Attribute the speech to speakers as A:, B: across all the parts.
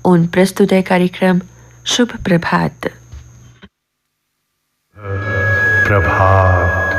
A: उन प्रस्तुत कार्यक्रम शुभ प्रभात।
B: प्रभात।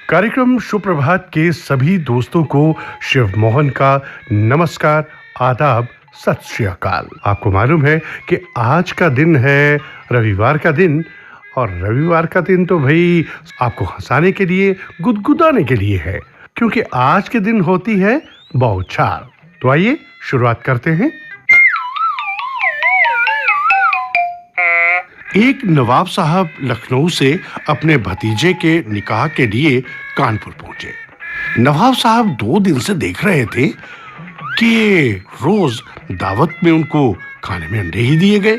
B: कार्यक्रम सुप्रभात के सभी दोस्तों को शिव मोहन का नमस्कार, आदाब, सत श्री अकाल। आपको मालूम है कि आज का दिन है रविवार का दिन, और रविवार का दिन तो भाई आपको हंसाने के लिए, गुदगुदाने के लिए है, क्योंकि आज के दिन होती है बौछार। तो आइए शुरुआत करते हैं। एक नवाब साहब लखनऊ से अपने भतीजे के निकाह के लिए कानपुर पहुंचे। नवाब साहब 2 दिन से देख रहे थे कि रोज दावत में उनको खाने में अंडे ही दिए गए,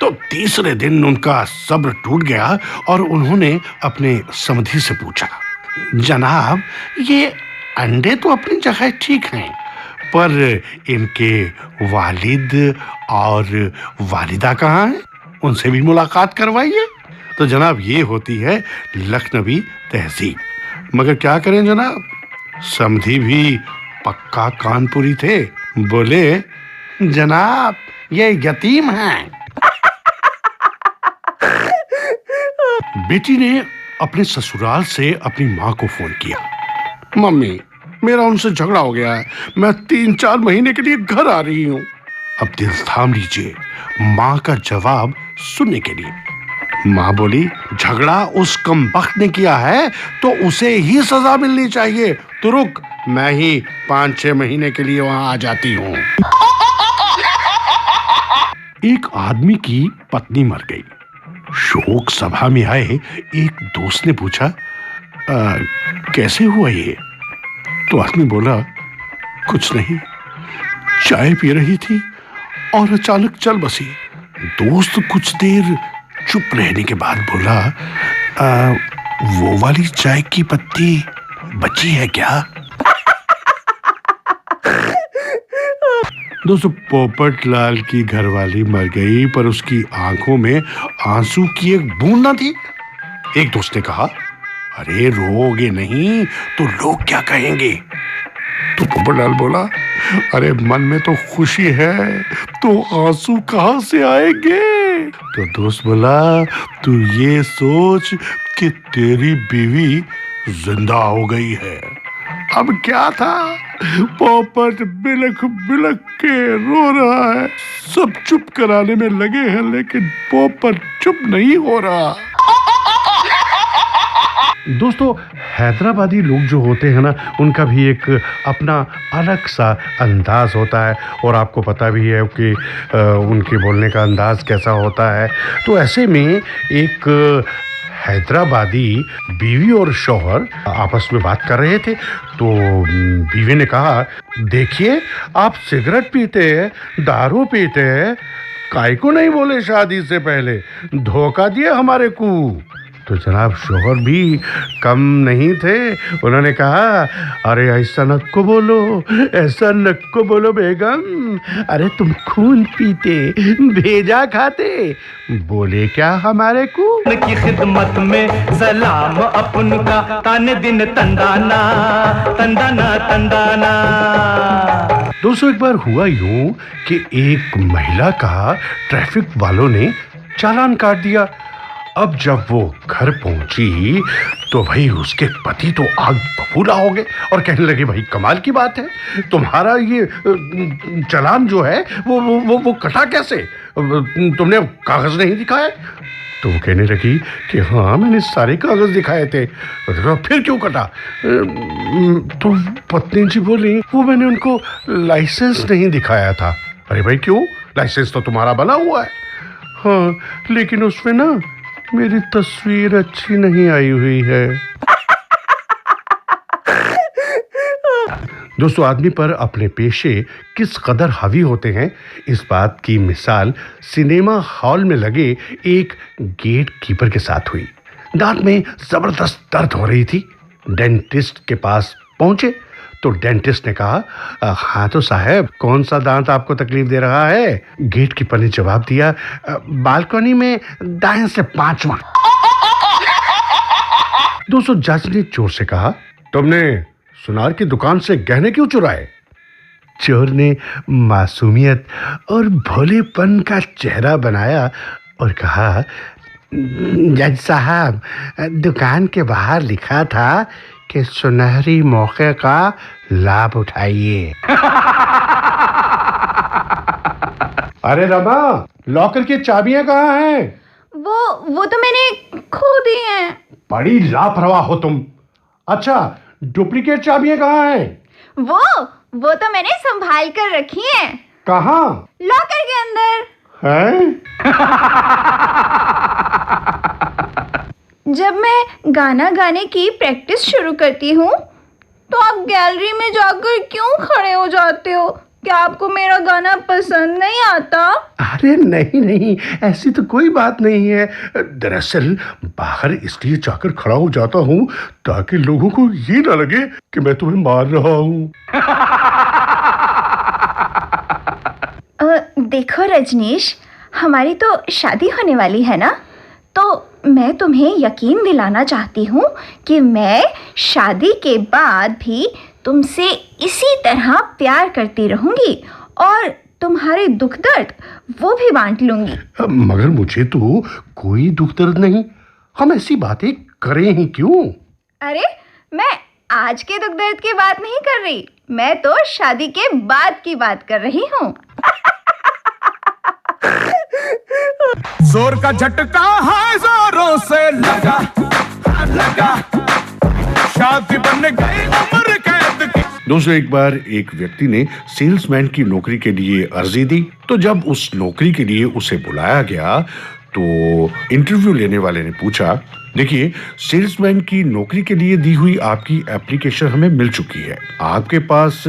B: तो तीसरे दिन उनका सब्र टूट गया और उन्होंने अपने समधी से पूछा, जनाब, ये अंडे तो अपनी जगह ठीक हैं, पर इनके वालिद और वालिदा कहाँ हैं? उनसे भी मुलाकात करवाइए। तो जनाब, ये होती है लखनवी तहजीब। मगर क्या करें जनाब, समधी भी पक्का कानपुरी थे। बोले, जनाब, ये यतीम हैं। बेटी ने अपने ससुराल से अपनी माँ को फोन किया, मम्मी, मेरा उनसे झगड़ा हो गया है, मैं 3-4 महीने के लिए घर आ रही हूँ। अब दिल थाम लीजिए माँ का जवाब सुनने के लिए। माँ बोली, झगड़ा उस कमबख्त ने किया है तो उसे ही सजा मिलनी चाहिए। तो रुक, मैं ही 5-6 महीने के लिए वहां आ जाती हूँ। एक आदमी की पत्नी मर गई। शोक सभा में आए एक दोस्त ने पूछा, कैसे हुआ ये? तो आदमी बोला, कुछ नहीं, चाय पी रही थी और अचानक चल बसी। दोस्त कुछ देर चुप रहने के बाद बोला, वो वाली चाय की पत्ती बची है क्या? दोस्तों, पोपटलाल की घरवाली मर गई, पर उसकी आंखों में आंसू की एक बूंद न थी। एक दोस्त ने कहा, अरे रोगे नहीं तो लोग क्या कहेंगे? तो पोपटलाल बोला, अरे मन में तो खुशी है तो आंसू कहां से आएंगे? तो दोस्त बोला, तू ये सोच कि तेरी बीवी जिंदा हो गई है। अब क्या था, पोपट बिलख बिलख के रो रहा है। सब चुप कराने में लगे हैं, लेकिन पोपट चुप नहीं हो रहा। दोस्तों, हैदराबादी लोग जो होते हैं ना, उनका भी एक अपना अलग सा अंदाज होता है, और आपको पता भी है कि उनके बोलने का अंदाज कैसा होता है। तो ऐसे में एक हैदराबादी बीवी और शौहर आपस में बात कर रहे थे। तो बीवी ने कहा, देखिए, आप सिगरेट पीते हैं, दारू पीते हैं, काय को नहीं बोले शादी से पहले? धोखा दिया हमारे को। तो जनाब, शौहर भी कम नहीं थे। उन्होंने कहा, अरे ऐसा नक्को बोलो, ऐसा नक्को बोलो बेगम, अरे तुम खून पीते, भेजा खाते, बोले क्या हमारे को?
C: की खिदमत में सलाम अपन का, ताने दिन तंदाना तंदाना तंदाना।
B: दोस्तों, एक बार हुआ यूं कि एक महिला का ट्रैफिक वालों ने चालान काट दिया। अब जब वो घर पहुंची तो भाई उसके पति तो आग बबूला हो गए और कहने लगे, भाई कमाल की बात है, तुम्हारा ये चालान जो है वो कटा कैसे? तुमने कागज नहीं दिखाए? तो वो कहने लगी कि हाँ, मैंने सारे कागज दिखाए थे। तो फिर क्यों कटा? तो पत्नी जी बोली, वो मैंने उनको लाइसेंस नहीं दिखाया था। अरे भाई क्यों? लाइसेंस तो तुम्हारा बना हुआ है। हाँ, लेकिन उसमें ना मेरी तस्वीर अच्छी नहीं आई हुई है। दोस्तों, आदमी पर अपने पेशे किस कदर हावी होते हैं, इस बात की मिसाल सिनेमा हॉल में लगे एक गेट कीपर के साथ हुई। दांत में जबरदस्त दर्द हो रही थी। डेंटिस्ट के पास पहुंचे तो डेंटिस्ट ने कहा, हाँ तो साहब, कौन सा दांत आपको तकलीफ दे रहा है? गेट कीपर ने जवाब दिया, बालकनी में दाएं से 5वां। दोस्तों, जज ने चोर से कहा, तुमने सुनार की दुकान से गहने क्यों चुराए? चोर ने मासूमियत और भोलेपन का चेहरा बनाया और कहा, जज साहब, दुकान के बाहर लिखा था कि सुनहरी मौके का लाभ उठाइए। अरे रमा, लॉकर की चाबियां कहाँ हैं?
D: वो तो मैंने खो दी हैं।
B: बड़ी लापरवाह हो तुम। अच्छा, डुप्लीकेट चाबियां कहाँ हैं?
D: वो तो मैंने संभाल कर रखी हैं।
B: कहाँ?
D: लॉकर के अंदर।
B: हैं?
D: जब मैं गाना गाने की प्रैक्टिस शुरू करती हूँ तो आप गैलरी में जाकर क्यों खड़े हो जाते हो? क्या आपको मेरा गाना पसंद नहीं आता?
B: अरे नहीं, ऐसी तो कोई बात नहीं है। दरअसल बाहर इसलिए जाकर खड़ा हो जाता हूँ ताकि लोगों को ये ना लगे कि मैं तुम्हें मार रहा हूँ।
D: देखो रजनीश, हमारी तो शादी होने वाली है ना, तो मैं तुम्हें यकीन दिलाना चाहती हूँ कि मैं शादी के बाद भी तुमसे इसी तरह प्यार करती रहूंगी और तुम्हारे दुख दर्द वो भी बांट लूंगी।
B: मगर मुझे तो कोई दुख दर्द नहीं। हम ऐसी बातें करें ही क्यों?
D: अरे, मैं आज के दुख दर्द की बात नहीं कर रही, मैं तो शादी के बाद की बात कर रही हूँ।
C: जोर का झटका है, जोरों से लगा शादी बन गई उम्र कैद की।
B: दोस्तों, एक बार एक व्यक्ति ने सेल्समैन की नौकरी के लिए अर्जी दी। तो जब उस नौकरी के लिए उसे बुलाया गया तो इंटरव्यू लेने वाले ने पूछा, देखिए, सेल्समैन की नौकरी के लिए दी हुई आपकी एप्लीकेशन हमें मिल चुकी है। आपके पास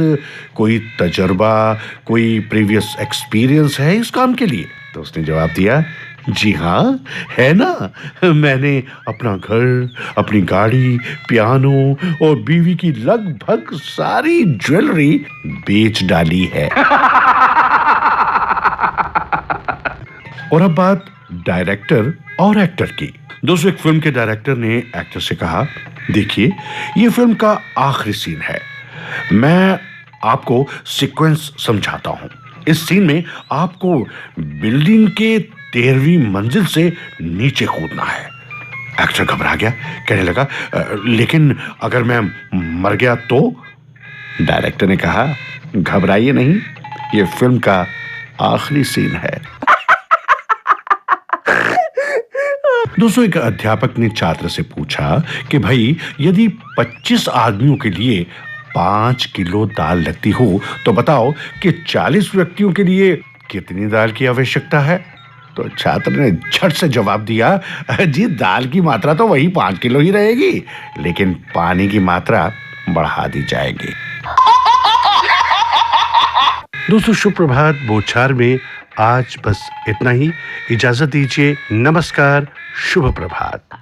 B: कोई तजर्बा, कोई प्रीवियस एक्सपीरियंस है इस काम के लिए? तो उसने जवाब दिया, जी हाँ, है ना। मैंने अपना घर, अपनी गाड़ी, पियानो और बीवी की लगभग सारी ज्वेलरी बेच डाली है। और अब बात डायरेक्टर और एक्टर की। दोस्तों, एक फिल्म के डायरेक्टर ने एक्टर से कहा, देखिए, ये फिल्म का आखिरी सीन है। मैं आपको सीक्वेंस समझाता हूं। इस सीन में आपको बिल्डिंग के 13वीं मंजिल से नीचे कूदना है। एक्टर घबरा गया, कहने लगा, लेकिन अगर मैं मर गया तो? डायरेक्टर ने कहा, घबराइए नहीं, ये फिल्म का आखिरी सीन है। दोस्तों, एक अध्यापक ने छात्र से पूछा कि भाई, यदि 25 आदमियों के लिए 5 किलो दाल लगती हो तो बताओ कि 40 व्यक्तियों के लिए कितनी दाल की आवश्यकता है? तो छात्र ने झट से जवाब दिया, जी, दाल की मात्रा तो वही 5 किलो ही रहेगी, लेकिन पानी की मात्रा बढ़ा दी जाएगी। दोस्तों, शुभ प्रभात बोछार में आज बस इतना ही। इजाजत दीजिए। नमस्कार, शुभ प्रभात।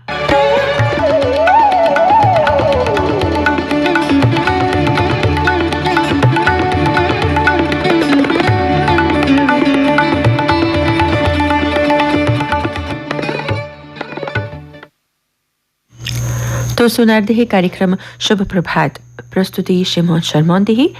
A: तो सुनारदेही कार्यक्रम शुभ प्रभात प्रस्तुति शिमोन शर्मोंदेही।